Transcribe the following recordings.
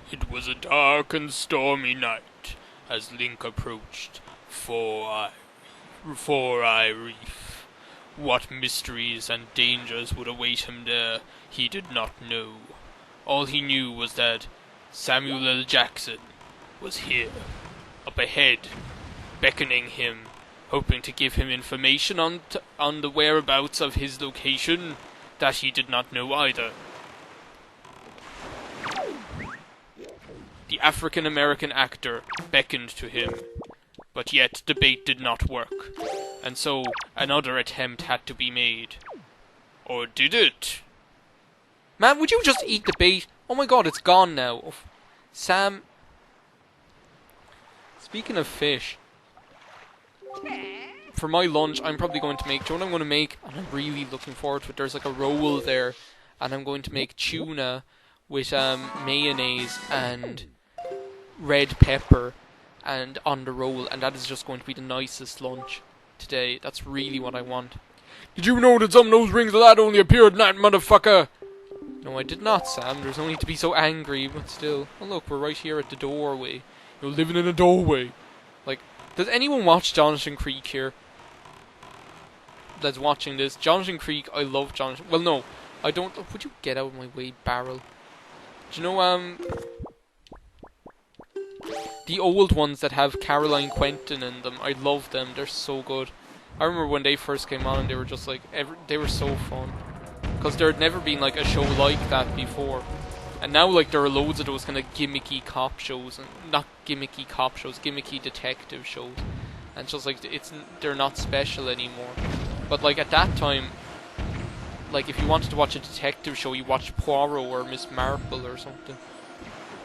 It was a dark and stormy night as Link approached Four Eye Reef. What mysteries and dangers would await him there, he did not know. All he knew was that Samuel L. Jackson was here, up ahead, beckoning him, hoping to give him information on the whereabouts of his location that he did not know either. The African-American actor beckoned to him, but yet the bait did not work, and so another attempt had to be made. Or did it? Man, would you just eat the bait? Oh my god, it's gone now. Oh, Sam. Speaking of fish, for my lunch, I'm probably going to make, do you know what I'm going to make? And I'm really looking forward to it. There's like a roll there, and I'm going to make tuna with mayonnaise and red pepper and on the roll, and that is just going to be the nicest lunch today. That's really what I want. Did you know that some of those rings of that only appeared in that motherfucker? No, I did not, Sam. There's no need to be so angry, but still. Oh look, we're right here at the doorway. You're living in a doorway. Like, does anyone watch Jonathan Creek here? That's watching this. Jonathan Creek, I love Jonathan. Well, no, I don't. Would you get out of my way, Barrel? Do you know, the old ones that have Caroline Quentin in them, I love them. They're so good. I remember when they first came on and they were just like, they were so fun. Because there had never been like a show like that before. And now like there are loads of those kind of gimmicky cop shows. And not gimmicky cop shows, gimmicky detective shows. And it's just like, they're not special anymore. But like at that time, like if you wanted to watch a detective show, you watched Poirot or Miss Marple or something.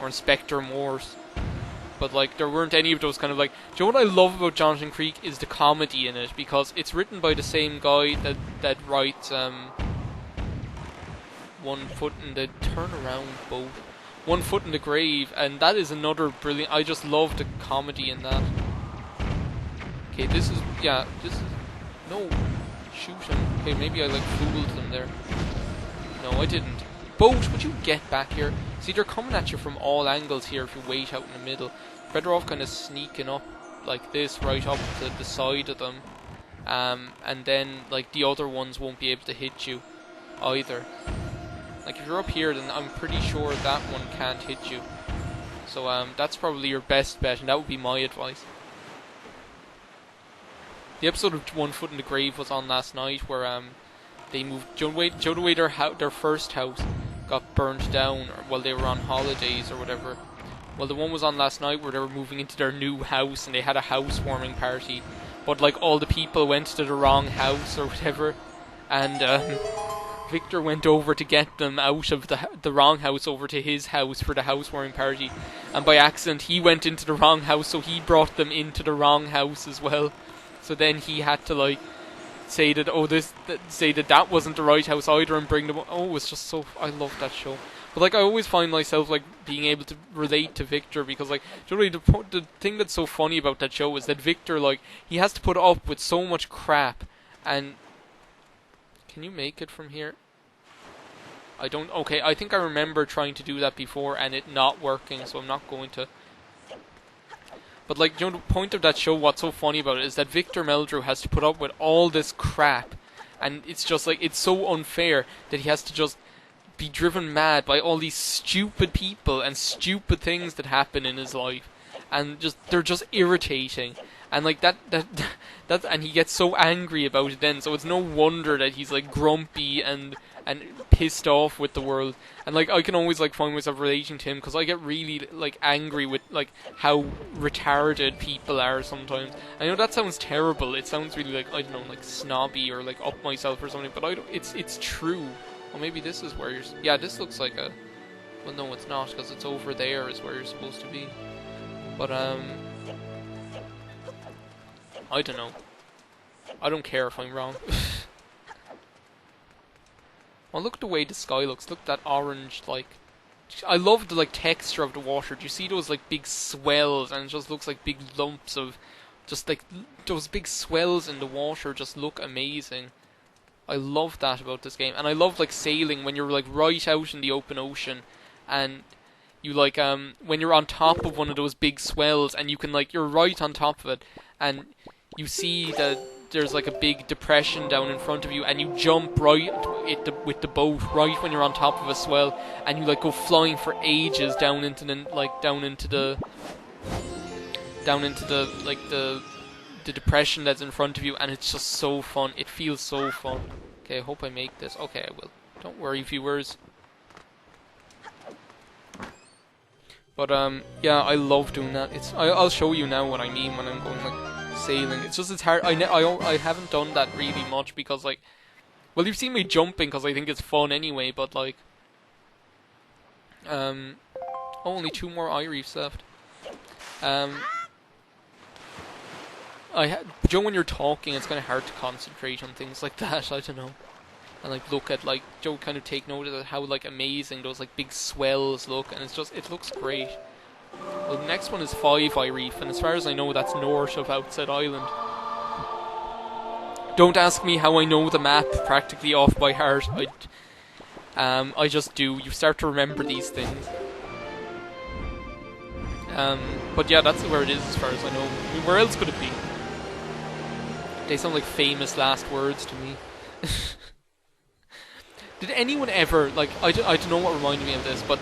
Or Inspector Morse. But like there weren't any of those kind of like, do you know what I love about Jonathan Creek is the comedy in it, because it's written by the same guy that writes One Foot in the Turnaround Boat, One Foot in the Grave, and that is another brilliant. I just love the comedy in that. Okay, this is no, shoot him. Okay, maybe I like fooled them there. No, I didn't. Boat, would you get back here? See, they're coming at you from all angles here if you wait out in the middle. Better off kind of sneaking up like this, right up to the side of them. And then, like, the other ones won't be able to hit you either. Like, if you're up here, then I'm pretty sure that one can't hit you. So, that's probably your best bet, and that would be my advice. The episode of One Foot in the Grave was on last night, where, they moved, Joe the way their first house got burnt down while they were on holidays or whatever. Well, the one was on last night where they were moving into their new house and they had a housewarming party, but like all the people went to the wrong house or whatever, and Victor went over to get them out of the wrong house over to his house for the housewarming party, and by accident he went into the wrong house, so he brought them into the wrong house as well. So then he had to like say that that wasn't the right house either and bring them. Oh, it's just so, I love that show. But like I always find myself like being able to relate to Victor, because like generally the thing that's so funny about that show is that Victor, like, he has to put up with so much crap. And can you make it from here? I don't. Okay, I think I remember trying to do that before and it not working, so I'm not going to. But like, you know, the point of that show, what's so funny about it is that Victor Meldrew has to put up with all this crap, and it's just like, it's so unfair that he has to just be driven mad by all these stupid people and stupid things that happen in his life, and they're just irritating, and like that and he gets so angry about it then, so it's no wonder that he's like grumpy and pissed off with the world. And like I can always like find myself relating to him, because I get really like angry with like how retarded people are sometimes. I know that sounds terrible, it sounds really like, I don't know, like snobby or like up myself or something, but it's true. Well, maybe this is where you're... Yeah, this looks like a... Well, no, it's not, because it's over there is where you're supposed to be. But, I don't know. I don't care if I'm wrong. Well, look at the way the sky looks. Look at that orange, like... I love the, like, texture of the water. Do you see those, like, big swells? And it just looks like big lumps of... Just, like, those big swells in the water just look amazing. I love that about this game. And I love like sailing when you're like right out in the open ocean and you like when you're on top of one of those big swells and you can like you're right on top of it and you see that there's like a big depression down in front of you and you jump right with the boat right when you're on top of a swell and you like go flying for ages down into the the depression that's in front of you, and it's just so fun. It feels so fun. Okay, I hope I make this. Okay, I will. Don't worry, viewers. But yeah, I love doing that. I'll show you now what I mean when I'm going like sailing. It's just it's hard. I haven't done that really much because like, well, you've seen me jumping because I think it's fun anyway. But like, only 2 more eye reefs left. Joe, when you're talking, it's kind of hard to concentrate on things like that. I don't know, and like look at like Joe, kind of take note of how like amazing those like big swells look, and it looks great. Well, the next one is 5 Eye Reef, and as far as I know, that's north of Outset Island. Don't ask me how I know the map practically off by heart. I just do. You start to remember these things. But yeah, that's where it is as far as I know. I mean, where else could it be? They sound like famous last words to me. Did anyone ever, like, I don't know what reminded me of this, but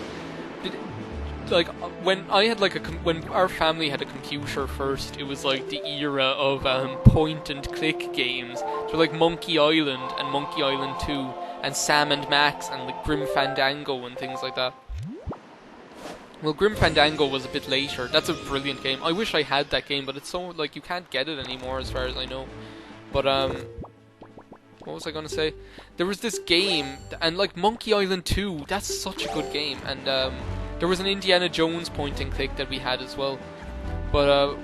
like, when I had like when our family had a computer first, it was like the era of point and click games. So like Monkey Island and Monkey Island 2 and Sam and Max and like Grim Fandango and things like that. Well, Grim Fandango was a bit later. That's a brilliant game. I wish I had that game, but it's so, like, you can't get it anymore as far as I know. But, what was I gonna say? There was this game, and, like, Monkey Island 2, that's such a good game. And, there was an Indiana Jones point and click that we had as well. But,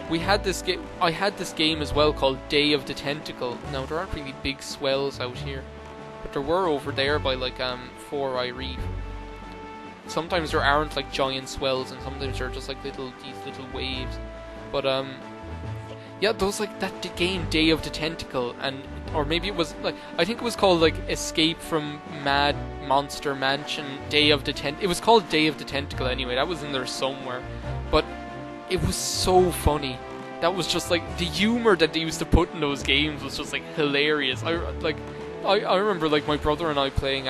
we had this game, I had this game as well called Day of the Tentacle. Now, there aren't really big swells out here. But there were over there by, like, 4 Eye Reef. Sometimes there aren't like giant swells, and sometimes they're just like these little waves. But yeah, those like that game Day of the Tentacle, and or maybe it was like I think it was called like Escape from Mad Monster Mansion Day of the It was called Day of the Tentacle anyway. That was in there somewhere, but it was so funny. That was just like the humor that they used to put in those games was just like hilarious. I remember like my brother and I playing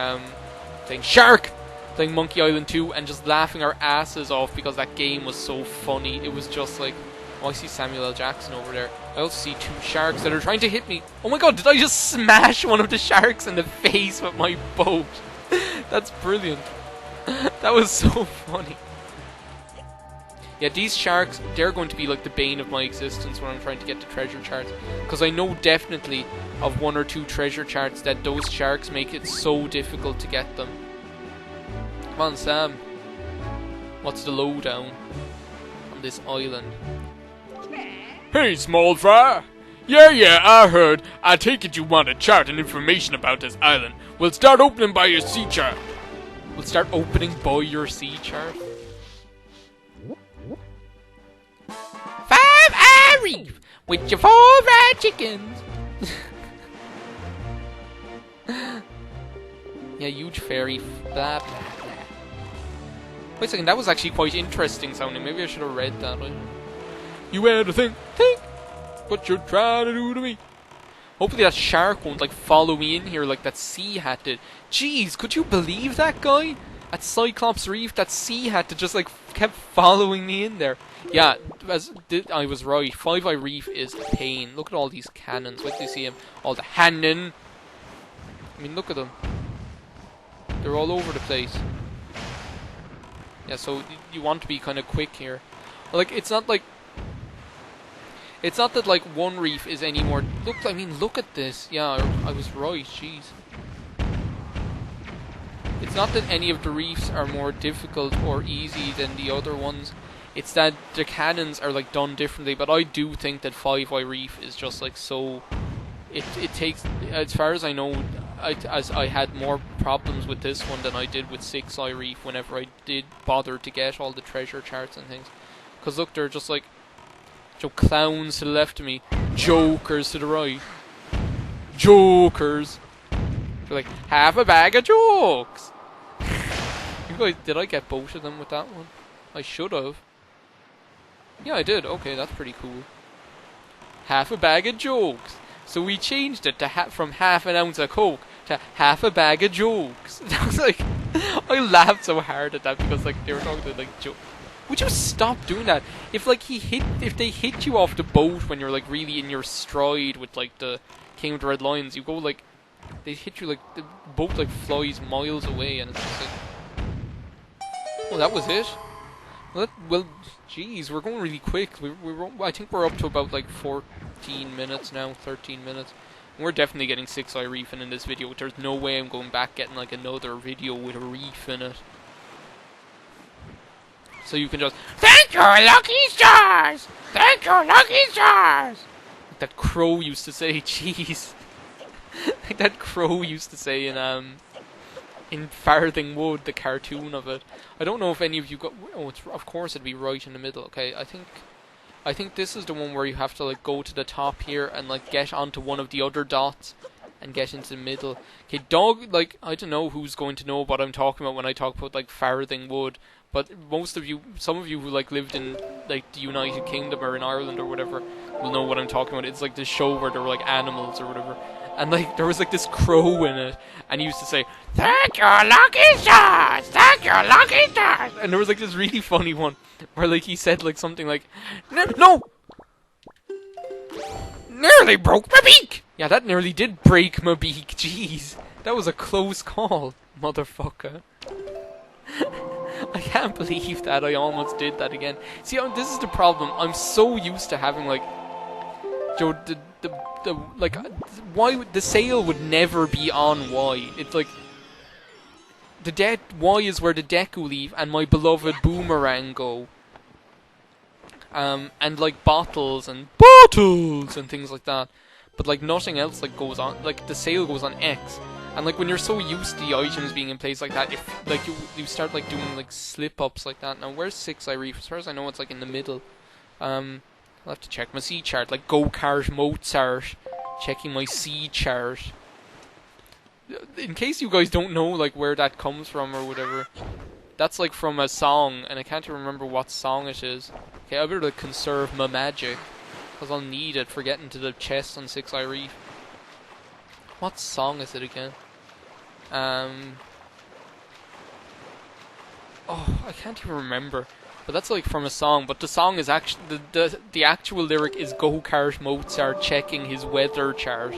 Shark. Playing Monkey Island 2 and just laughing our asses off because that game was so funny. It was just like, oh, I see Samuel L. Jackson over there. I also see 2 sharks that are trying to hit me. Oh my god, did I just smash one of the sharks in the face with my boat? That's brilliant. That was so funny. Yeah, these sharks, they're going to be like the bane of my existence when I'm trying to get the treasure charts. Because I know definitely of 1 or 2 treasure charts that those sharks make it so difficult to get them. Come on, Sam. What's the lowdown on this island? Hey, small fry. Yeah, I heard. I take it you want a chart and information about this island. We'll start opening by your sea chart. We'll start opening by your sea chart? 5 Eye Reef with your 4 fried chickens. Yeah, huge fairy. Blah, blah, blah. Wait a second, that was actually quite interesting sounding. Maybe I should have read that. You had to think what you're trying to do to me. Hopefully that shark won't like follow me in here like that sea hat did. Jeez, could you believe that guy? At Cyclops Reef, that sea hat just like kept following me in there. Yeah, I was right. 5 Eye Reef is a pain. Look at all these cannons. Wait till you see him. All the cannon. I mean, look at them. They're all over the place. Yeah, so you want to be kind of quick here. Like, it's not like... It's not that, like, one reef is any more... Look at this. Yeah, I was right. Jeez. It's not that any of the reefs are more difficult or easy than the other ones. It's that the cannons are, like, done differently. But I do think that 5 Eye Reef is just, like, so... It takes... As far as I know... I had more problems with this one than I did with 6 Eye Reef whenever I did bother to get all the treasure charts and things. Because look, they're just like clowns to the left of me, jokers to the right. Jokers. They're like, half a bag of jokes. guys, did I get both of them with that one? I should have. Yeah, I did. Okay, that's pretty cool. Half a bag of jokes. So we changed it to from half an ounce of coke to half a bag of jokes. I was like, I laughed so hard at that because like they were talking to like jokes. Would you stop doing that? If they hit you off the boat when you're like really in your stride with like the King of the Red Lions, you go like, they hit you like the boat like flies miles away, and it's just like, well, that was it. Well, geez, we're going really quick. I think we're up to about like 14 minutes now, 13 minutes. And we're definitely getting 6 eye reefing in this video. There's no way I'm going back getting like another video with a reef in it. So you can just, thank you, lucky stars! Thank you, lucky stars! Like that Crow used to say, jeez. Like that Crow used to say in Farthing Wood, the cartoon of it. I don't know if any of you got. Oh, of course it'd be right in the middle. Okay, I think this is the one where you have to like go to the top here and like get onto one of the other dots and get into the middle. Okay, dog. Like I don't know who's going to know what I'm talking about when I talk about like Farthing Wood, but some of you who like lived in like the United Kingdom or in Ireland or whatever will know what I'm talking about. It's like this show where there were like animals or whatever. And like there was like this crow in it, and he used to say, "Thank you, lucky stars! Thank you, lucky stars!" And there was like this really funny one where like he said like something like, "No, nearly broke my beak." Yeah, that nearly did break my beak. Jeez, that was a close call, motherfucker. I can't believe that I almost did that again. See, this is the problem. I'm so used to having like, Joe, why the sail would never be on Y. It's like Y is where the deck will leave, and my beloved boomerang go. And like bottles and things like that. But like nothing else like goes on. Like the sail goes on X. And like when you're so used to the items being in place like that, if like you start like doing like slip ups like that. Now where's 6 eye reef? As far as I know, it's like in the middle. I'll have to check my sea chart, like go-kart Mozart, checking my sea chart. In case you guys don't know like where that comes from or whatever, that's like from a song, and I can't even remember what song it is. Okay, I better like, conserve my magic, because I'll need it for getting to the chest on 6 eye reef. What song is it again? Oh, I can't even remember. But that's like from a song, but the song is actually the actual lyric is go-kart Mozart checking his weather chart.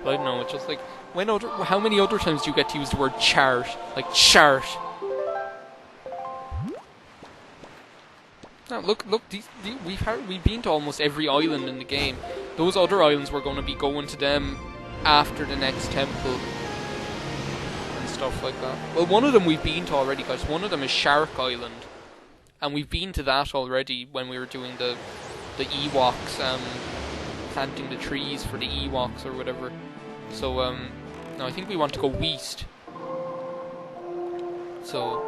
But I don't know, it's just like how many other times do you get to use the word chart? Like chart. Now look, we've been to almost every island in the game. Those other islands we're going to be going to them after the next temple and stuff like that. Well, one of them we've been to already, guys. One of them is Shark Island. And we've been to that already when we were doing the Ewoks, planting the trees for the Ewoks or whatever. So, no, I think we want to go west. So,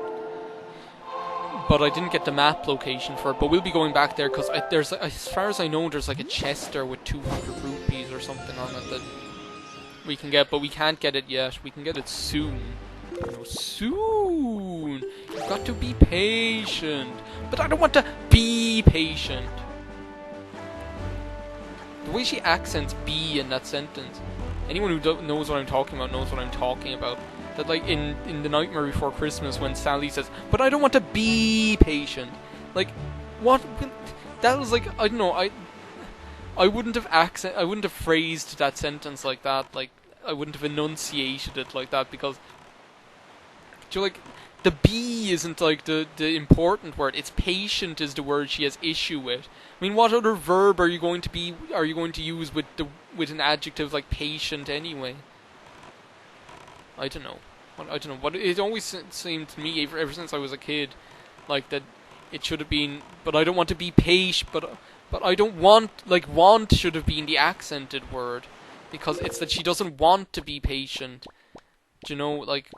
but I didn't get the map location for it. But we'll be going back there because there's, as far as I know, there's like a chest there with 200 rupees or something on it that we can get, but we can't get it yet. We can get it soon. No, soon. You've got to be patient. But I don't want to be patient. The way she accents "be" in that sentence. Anyone who knows what I'm talking about knows what I'm talking about. That like in The Nightmare Before Christmas when Sally says, "But I don't want to be patient." Like, what? That was like, I don't know. I wouldn't have phrased that sentence like that. Like, I wouldn't have enunciated it like that because. Like, the be isn't like the important word. It's patient is the word she has issue with. I mean, what other verb are you going to use with an adjective like patient anyway? I don't know. But it always seemed to me ever since I was a kid, like that it should have been. But I don't want to be patient. But I don't want, like, want should have been the accented word because it's that she doesn't want to be patient. Do you know, like.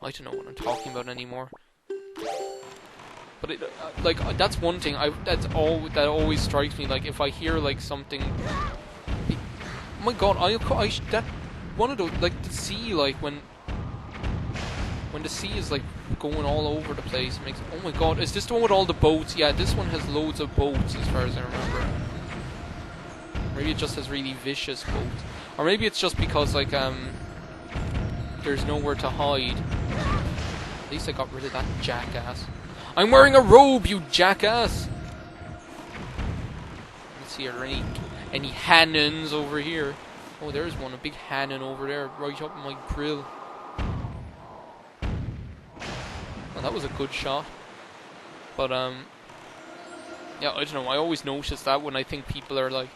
I don't know what I'm talking about anymore. But it, like that's one thing. That always strikes me. Like if I hear like something. Oh my God! That one of those like the sea. Like when the sea is like going all over the place. Oh my god, is this the one with all the boats? Yeah, this one has loads of boats as far as I remember. Maybe it just has really vicious boats. Or maybe it's just because, like, there's nowhere to hide. At least I got rid of that jackass. I'm wearing a robe, you jackass! Let's see, are there any Hannons over here? Oh, there's one, a big Hannon over there, right up my grill. Well, that was a good shot. But, yeah, I don't know, I always notice that when I think people are, like,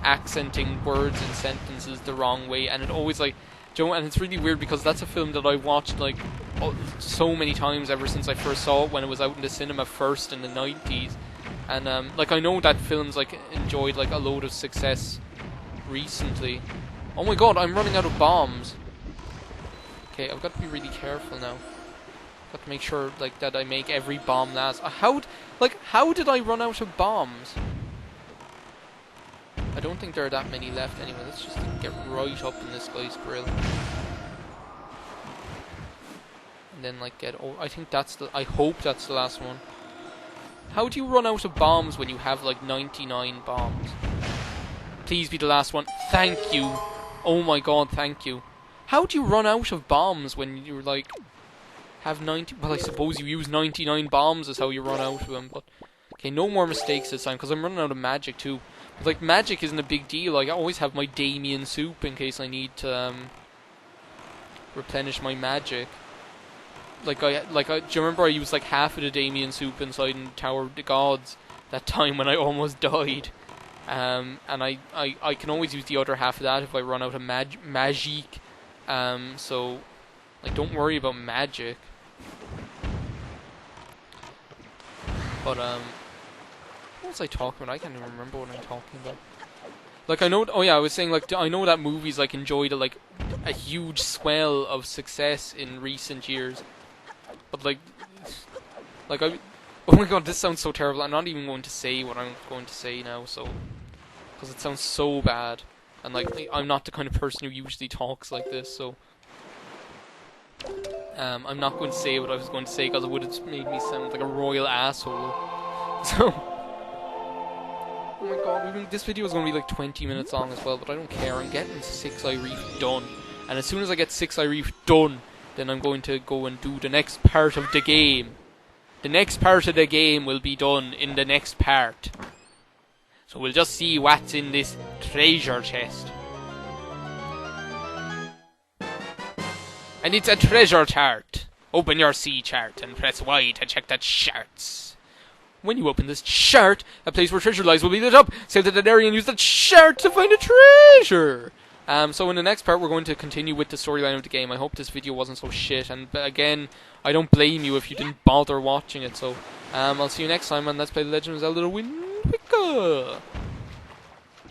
accenting words and sentences the wrong way, and it always, like, and it's really weird because that's a film that I watched, like, so many times ever since I first saw it when it was out in the cinema first in the 90s. And, like, I know that film's, like, enjoyed, like, a load of success recently. Oh my god, I'm running out of bombs. Okay, I've got to be really careful now. Got to make sure, like, that I make every bomb last. How did I run out of bombs? I don't think there are that many left anyway. Let's just get right up in this guy's grill. And then, like, I think I hope that's the last one. How do you run out of bombs when you have, like, 99 bombs? Please be the last one. Thank you. Oh my god, thank you. How do you run out of bombs when you're, like, have 90... Well, I suppose you use 99 bombs is how you run out of them, but... Okay, no more mistakes this time, because I'm running out of magic, too. But, like, magic isn't a big deal. Like, I always have my Damien soup in case I need to, replenish my magic. Do you remember I used, like, half of the Damien soup inside in Tower of the Gods that time when I almost died? And I can always use the other half of that if I run out of magic. So, like, don't worry about magic. But, what was I talking about? I can't even remember what I'm talking about. Like, I know... Oh, yeah, I was saying, like, I know that movies, like, enjoyed, a huge swell of success in recent years. But, like, oh my god, this sounds so terrible. I'm not even going to say what I'm going to say now, so... Because it sounds so bad. And, like, I'm not the kind of person who usually talks like this, so... I'm not going to say what I was going to say, because it would have made me sound like a royal asshole. So... Oh my god, this video is going to be like 20 minutes long as well, but I don't care. I'm getting 6 Eye Reef done. And as soon as I get 6 Eye Reef done, then I'm going to go and do the next part of the game. The next part of the game will be done in the next part. So we'll just see what's in this treasure chest. And it's a treasure chart. Open your sea chart and press Y to check the charts. When you open this chart, a place where treasure lies will be lit up. Save that area and use the chart to find a treasure. So in the next part, we're going to continue with the storyline of the game. I hope this video wasn't so shit. And again, I don't blame you if you didn't bother watching it. So I'll see you next time on Let's Play The Legend of Zelda: Wind Waker.